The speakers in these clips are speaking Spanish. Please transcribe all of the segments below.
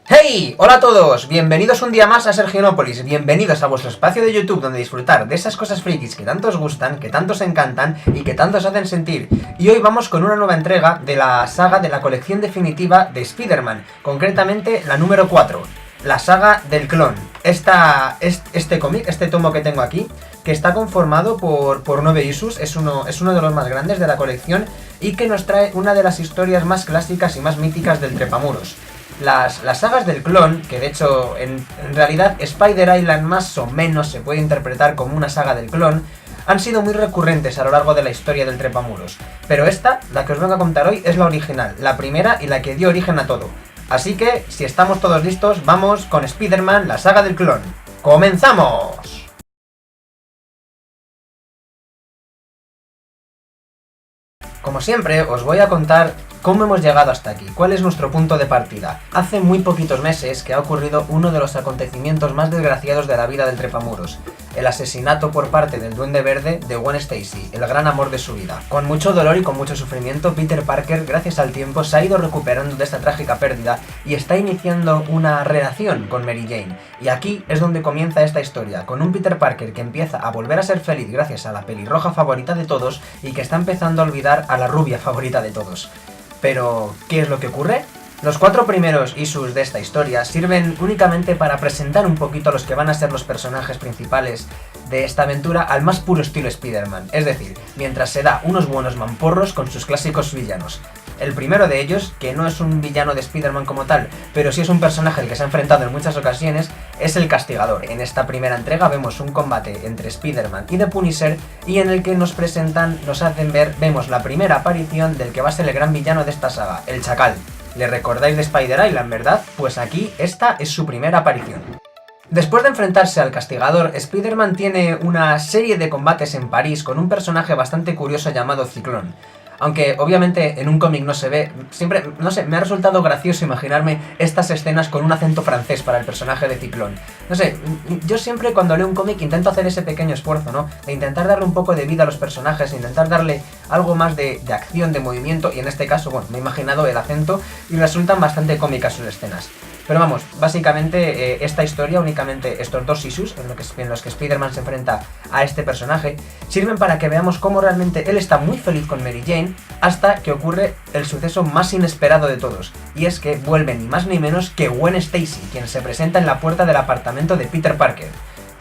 ¡Hey! ¡Hola a todos! Bienvenidos un día más a Sergionópolis, bienvenidos a vuestro espacio de YouTube donde disfrutar de esas cosas frikis que tanto os gustan, que tanto os encantan y que tanto os hacen sentir. Y hoy vamos con una nueva entrega de la saga de la colección definitiva de Spider-Man, concretamente la número 4, la saga del clon. Este cómic, este tomo que tengo aquí, que está conformado por 9 issues, es uno de los más grandes de la colección y que nos trae una de las historias más clásicas y más míticas del trepamuros. Las sagas del clon, que de hecho en realidad Spider Island más o menos se puede interpretar como una saga del clon, han sido muy recurrentes a lo largo de la historia del trepamuros. Pero esta, la que os vengo a contar hoy, es la original, la primera y la que dio origen a todo. Así que, si estamos todos listos, vamos con Spider-Man, la saga del clon. ¡Comenzamos! Como siempre, os voy a contar cómo hemos llegado hasta aquí, cuál es nuestro punto de partida. Hace muy poquitos meses que ha ocurrido uno de los acontecimientos más desgraciados de la vida del trepamuros, el asesinato por parte del Duende Verde de Gwen Stacy, el gran amor de su vida. Con mucho dolor y con mucho sufrimiento, Peter Parker, gracias al tiempo, se ha ido recuperando de esta trágica pérdida y está iniciando una relación con Mary Jane. Y aquí es donde comienza esta historia, con un Peter Parker que empieza a volver a ser feliz gracias a la pelirroja favorita de todos y que está empezando a olvidar a la rubia favorita de todos. Pero, ¿qué es lo que ocurre? Los 4 primeros issues de esta historia sirven únicamente para presentar un poquito a los que van a ser los personajes principales de esta aventura al más puro estilo Spider-Man, es decir, mientras se da unos buenos mamporros con sus clásicos villanos. El primero de ellos, que no es un villano de Spider-Man como tal, pero sí es un personaje al que se ha enfrentado en muchas ocasiones, es el Castigador. En esta primera entrega vemos un combate entre Spider-Man y The Punisher y en el que nos vemos la primera aparición del que va a ser el gran villano de esta saga, el Chacal. ¿Le recordáis de Spider Island, verdad? Pues aquí esta es su primera aparición. Después de enfrentarse al Castigador, Spider-Man tiene una serie de combates en París con un personaje bastante curioso llamado Ciclón. Aunque obviamente en un cómic no se ve, siempre, no sé, me ha resultado gracioso imaginarme estas escenas con un acento francés para el personaje de Ciclón. No sé, yo siempre cuando leo un cómic intento hacer ese pequeño esfuerzo, ¿no? De intentar darle un poco de vida a los personajes, intentar darle algo más de acción, de movimiento, y en este caso, bueno, me he imaginado el acento y resultan bastante cómicas sus escenas. Pero vamos, básicamente esta historia, únicamente estos 2 issues en los que Spider-Man se enfrenta a este personaje, sirven para que veamos cómo realmente él está muy feliz con Mary Jane hasta que ocurre el suceso más inesperado de todos, y es que vuelve ni más ni menos que Gwen Stacy, quien se presenta en la puerta del apartamento de Peter Parker.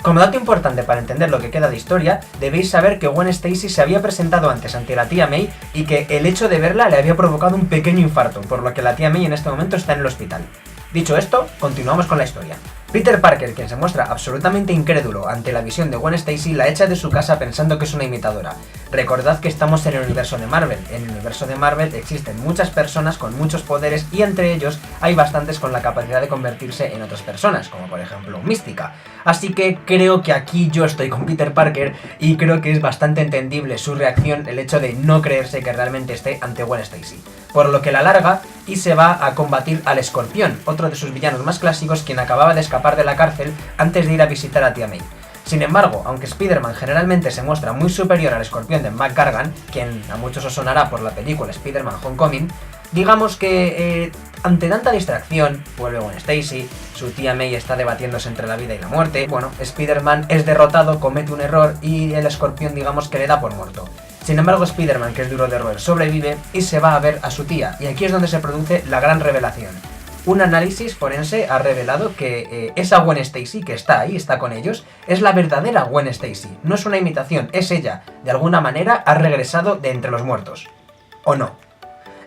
Como dato importante para entender lo que queda de historia, debéis saber que Gwen Stacy se había presentado antes ante la tía May y que el hecho de verla le había provocado un pequeño infarto, por lo que la tía May en este momento está en el hospital. Dicho esto, continuamos con la historia. Peter Parker, quien se muestra absolutamente incrédulo ante la visión de Gwen Stacy, la echa de su casa pensando que es una imitadora. Recordad que estamos en el universo de Marvel. En el universo de Marvel existen muchas personas con muchos poderes y entre ellos hay bastantes con la capacidad de convertirse en otras personas, como por ejemplo Mística. Así que creo que aquí yo estoy con Peter Parker y creo que es bastante entendible su reacción, el hecho de no creerse que realmente esté ante Gwen Stacy. Por lo que la larga y se va a combatir al Escorpión, otro de sus villanos más clásicos, quien acababa de escapar de la cárcel antes de ir a visitar a tía May. Sin embargo, aunque Spider-Man generalmente se muestra muy superior al Escorpión de Mac Gargan, quien a muchos os sonará por la película Spider-Man Homecoming, digamos que ante tanta distracción, vuelve Gwen Stacy, su tía May está debatiéndose entre la vida y la muerte, bueno, Spider-Man es derrotado, comete un error y el Escorpión digamos que le da por muerto. Sin embargo, Spider-Man, que es duro de roer, sobrevive y se va a ver a su tía, y aquí es donde se produce la gran revelación. Un análisis forense ha revelado que esa Gwen Stacy que está ahí, está con ellos, es la verdadera Gwen Stacy, no es una imitación, es ella, de alguna manera ha regresado de entre los muertos. ¿O no?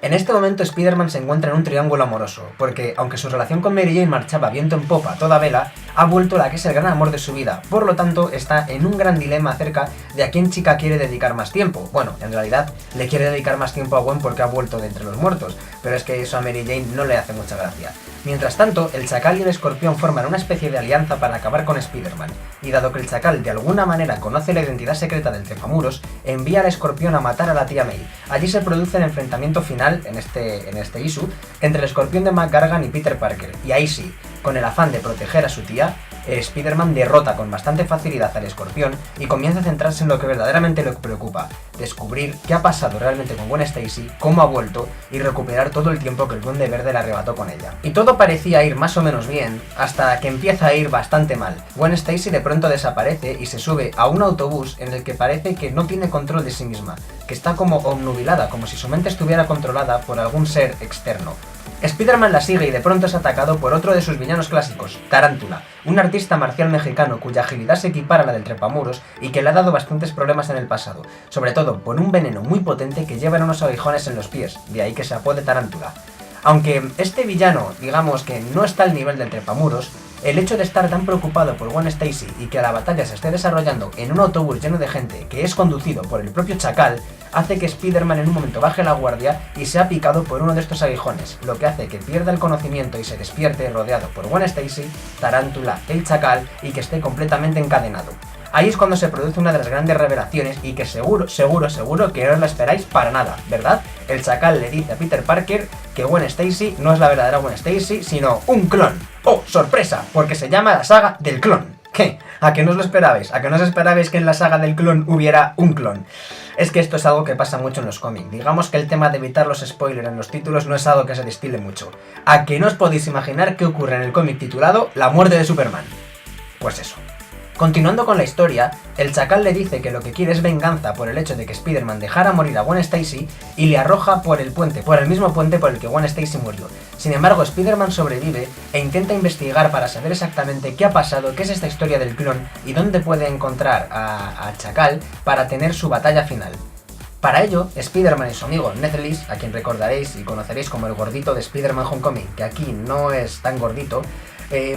En este momento Spider-Man se encuentra en un triángulo amoroso, porque aunque su relación con Mary Jane marchaba viento en popa a toda vela, ha vuelto la que es el gran amor de su vida, por lo tanto está en un gran dilema acerca de a quién chica quiere dedicar más tiempo. Bueno, en realidad le quiere dedicar más tiempo a Gwen porque ha vuelto de entre los muertos, pero es que eso a Mary Jane no le hace mucha gracia. Mientras tanto, el Chacal y el Escorpión forman una especie de alianza para acabar con Spider-Man, y dado que el Chacal de alguna manera conoce la identidad secreta del Trepamuros, envía al Escorpión a matar a la tía May. Allí se produce el enfrentamiento final, en este issue, entre el Escorpión de Mac Gargan y Peter Parker, y ahí sí, con el afán de proteger a su tía, Spider-Man derrota con bastante facilidad al Escorpión y comienza a centrarse en lo que verdaderamente le preocupa, descubrir qué ha pasado realmente con Gwen Stacy, cómo ha vuelto y recuperar todo el tiempo que el Duende Verde le arrebató con ella. Y todo parecía ir más o menos bien, hasta que empieza a ir bastante mal. Gwen Stacy de pronto desaparece y se sube a un autobús en el que parece que no tiene control de sí misma, que está como obnubilada, como si su mente estuviera controlada por algún ser externo. Spider-Man la sigue y de pronto es atacado por otro de sus villanos clásicos, Tarántula, un artista marcial mexicano cuya agilidad se equipara a la del trepamuros y que le ha dado bastantes problemas en el pasado, sobre todo por un veneno muy potente que lleva unos aguijones en los pies, de ahí que se apode Tarántula. Aunque este villano, digamos que no está al nivel del trepamuros, el hecho de estar tan preocupado por Gwen Stacy y que la batalla se esté desarrollando en un autobús lleno de gente que es conducido por el propio Chacal, hace que Spider-Man en un momento baje la guardia y sea picado por uno de estos aguijones, lo que hace que pierda el conocimiento y se despierte rodeado por Gwen Stacy, Tarántula, el Chacal y que esté completamente encadenado. Ahí es cuando se produce una de las grandes revelaciones y que seguro que no os la esperáis para nada, ¿verdad? El Chacal le dice a Peter Parker que Gwen Stacy no es la verdadera Gwen Stacy, sino un clon. ¡Oh, sorpresa! Porque se llama la saga del clon. ¿Qué? ¿A que no os lo esperabais? ¿A que no os esperabais que en la saga del clon hubiera un clon? Es que esto es algo que pasa mucho en los cómics. Digamos que el tema de evitar los spoilers en los títulos no es algo que se destile mucho. ¿A que no os podéis imaginar qué ocurre en el cómic titulado La muerte de Superman? Pues eso. Continuando con la historia, el Chacal le dice que lo que quiere es venganza por el hecho de que Spider-Man dejara morir a Gwen Stacy y le arroja por el mismo puente por el que Gwen Stacy murió. Sin embargo, Spider-Man sobrevive e intenta investigar para saber exactamente qué ha pasado, qué es esta historia del clon y dónde puede encontrar a Chacal para tener su batalla final. Para ello, Spider-Man y su amigo Ned Leeds, a quien recordaréis y conoceréis como el gordito de Spider-Man Homecoming, que aquí no es tan gordito,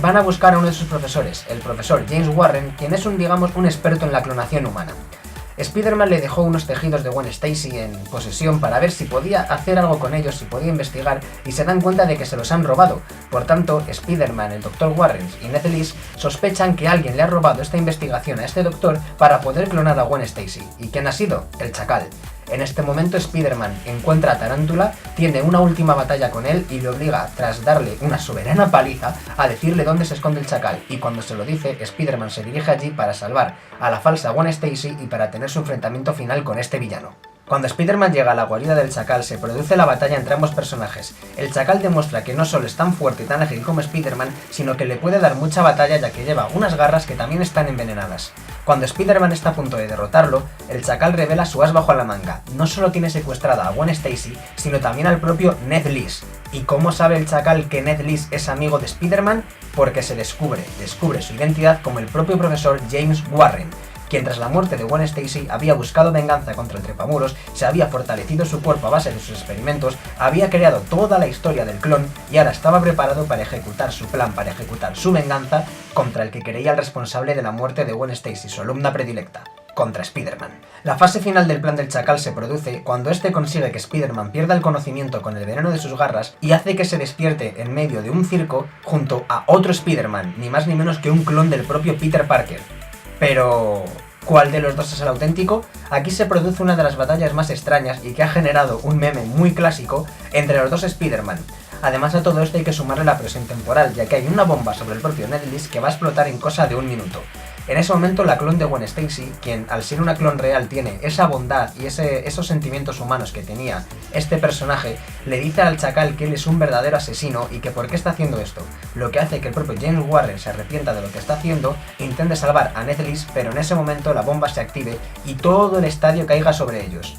van a buscar a uno de sus profesores, el profesor James Warren, quien es un experto en la clonación humana. Spider-Man le dejó unos tejidos de Gwen Stacy en posesión para ver si podía hacer algo con ellos, si podía investigar, y se dan cuenta de que se los han robado. Por tanto, Spider-Man, el Dr. Warren y Ned Leeds sospechan que alguien le ha robado esta investigación a este doctor para poder clonar a Gwen Stacy. ¿Y quién ha sido? El Chacal. En este momento Spider-Man encuentra a Tarántula, tiene una última batalla con él y le obliga, tras darle una soberana paliza, a decirle dónde se esconde el Chacal, y cuando se lo dice, Spider-Man se dirige allí para salvar a la falsa Gwen Stacy y para tener su enfrentamiento final con este villano. Cuando Spider-Man llega a la guarida del Chacal, se produce la batalla entre ambos personajes. El Chacal demuestra que no solo es tan fuerte y tan ágil como Spider-Man, sino que le puede dar mucha batalla ya que lleva unas garras que también están envenenadas. Cuando Spider-Man está a punto de derrotarlo, el Chacal revela su as bajo la manga. No solo tiene secuestrada a Gwen Stacy, sino también al propio Ned Leeds. ¿Y cómo sabe el Chacal que Ned Leeds es amigo de Spider-Man? Porque se descubre su identidad como el propio profesor James Warren, quien tras la muerte de Gwen Stacy había buscado venganza contra el trepamuros, se había fortalecido su cuerpo a base de sus experimentos, había creado toda la historia del clon y ahora estaba preparado para ejecutar su plan, para ejecutar su venganza contra el que creía el responsable de la muerte de Gwen Stacy, su alumna predilecta, contra Spider-Man. La fase final del plan del Chacal se produce cuando este consigue que Spider-Man pierda el conocimiento con el veneno de sus garras y hace que se despierte en medio de un circo junto a otro Spider-Man, ni más ni menos que un clon del propio Peter Parker. Pero ¿cuál de los dos es el auténtico? Aquí se produce una de las batallas más extrañas y que ha generado un meme muy clásico entre los dos Spider-Man. Además a todo esto hay que sumarle la presión temporal, ya que hay una bomba sobre el propio Ned Leeds que va a explotar en cosa de un minuto. En ese momento la clon de Gwen Stacy, quien al ser una clon real tiene esa bondad y esos sentimientos humanos que tenía este personaje, le dice al Chacal que él es un verdadero asesino y que por qué está haciendo esto, lo que hace que el propio James Warren se arrepienta de lo que está haciendo e intente salvar a Ned Leeds, pero en ese momento la bomba se active y todo el estadio caiga sobre ellos.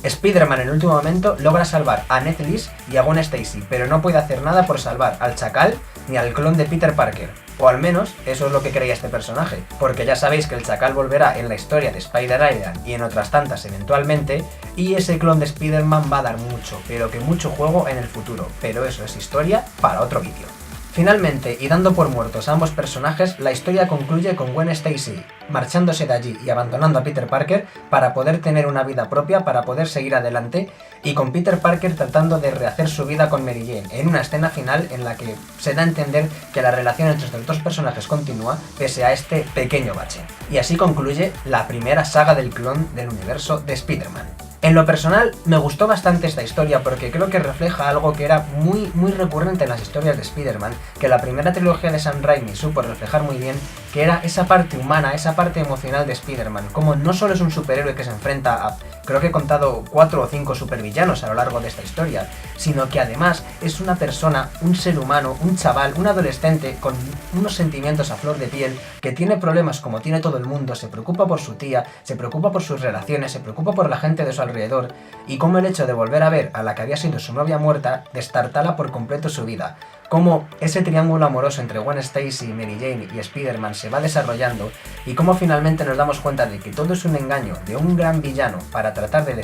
Spider-Man en el último momento logra salvar a Ned Leeds y a Gwen Stacy, pero no puede hacer nada por salvar al Chacal ni al clon de Peter Parker. O al menos, eso es lo que creía este personaje, porque ya sabéis que el Chacal volverá en la historia de Spider-Island y en otras tantas eventualmente, y ese clon de Spider-Man va a dar mucho, pero que mucho juego en el futuro, pero eso es historia para otro vídeo. Finalmente, y dando por muertos a ambos personajes, la historia concluye con Gwen Stacy marchándose de allí y abandonando a Peter Parker para poder tener una vida propia, para poder seguir adelante, y con Peter Parker tratando de rehacer su vida con Mary Jane, en una escena final en la que se da a entender que la relación entre estos dos personajes continúa pese a este pequeño bache. Y así concluye la primera saga del clon del universo de Spider-Man. En lo personal, me gustó bastante esta historia porque creo que refleja algo que era muy recurrente en las historias de Spider-Man, que la primera trilogía de Sam Raimi supo reflejar muy bien, que era esa parte humana, esa parte emocional de Spider-Man, como no solo es un superhéroe que se enfrenta a, creo que he contado 4 o 5 supervillanos a lo largo de esta historia, sino que además es una persona, un ser humano, un chaval, un adolescente con unos sentimientos a flor de piel, que tiene problemas como tiene todo el mundo, se preocupa por su tía, se preocupa por sus relaciones, se preocupa por la gente de su alrededor, y cómo el hecho de volver a ver a la que había sido su novia muerta destartala por completo su vida. Cómo ese triángulo amoroso entre Gwen Stacy, Mary Jane y Spider-Man se va desarrollando, y cómo finalmente nos damos cuenta de que todo es un engaño de un gran villano para tratar de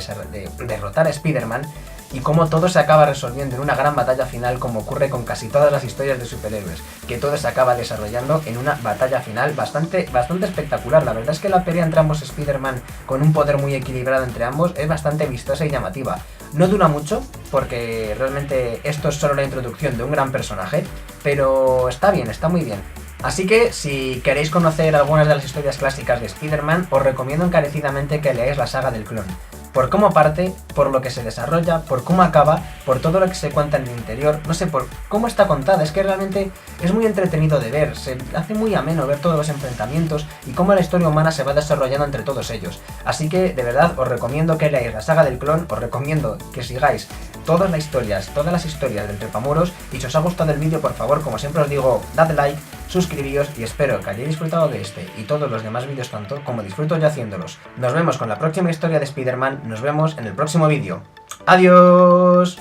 derrotar a Spider-Man, y cómo todo se acaba resolviendo en una gran batalla final, como ocurre con casi todas las historias de superhéroes, que todo se acaba desarrollando en una batalla final bastante espectacular. La verdad es que la pelea entre ambos Spider-Man, con un poder muy equilibrado entre ambos, es bastante vistosa y llamativa. No dura mucho, porque realmente esto es solo la introducción de un gran personaje, pero está bien, está muy bien. Así que, si queréis conocer algunas de las historias clásicas de Spider-Man, os recomiendo encarecidamente que leáis la saga del clon. Por cómo parte, por lo que se desarrolla, por cómo acaba, por todo lo que se cuenta en el interior, no sé, por cómo está contada, es que realmente es muy entretenido de ver, se hace muy ameno ver todos los enfrentamientos y cómo la historia humana se va desarrollando entre todos ellos. Así que, de verdad, os recomiendo que leáis la saga del clon, os recomiendo que sigáis todas las historias del Trepamuros, y si os ha gustado el vídeo, por favor, como siempre os digo, dadle like, suscribíos, y espero que hayáis disfrutado de este y todos los demás vídeos tanto como disfruto yo haciéndolos. Nos vemos con la próxima historia de Spider-Man, nos vemos en el próximo vídeo. ¡Adiós!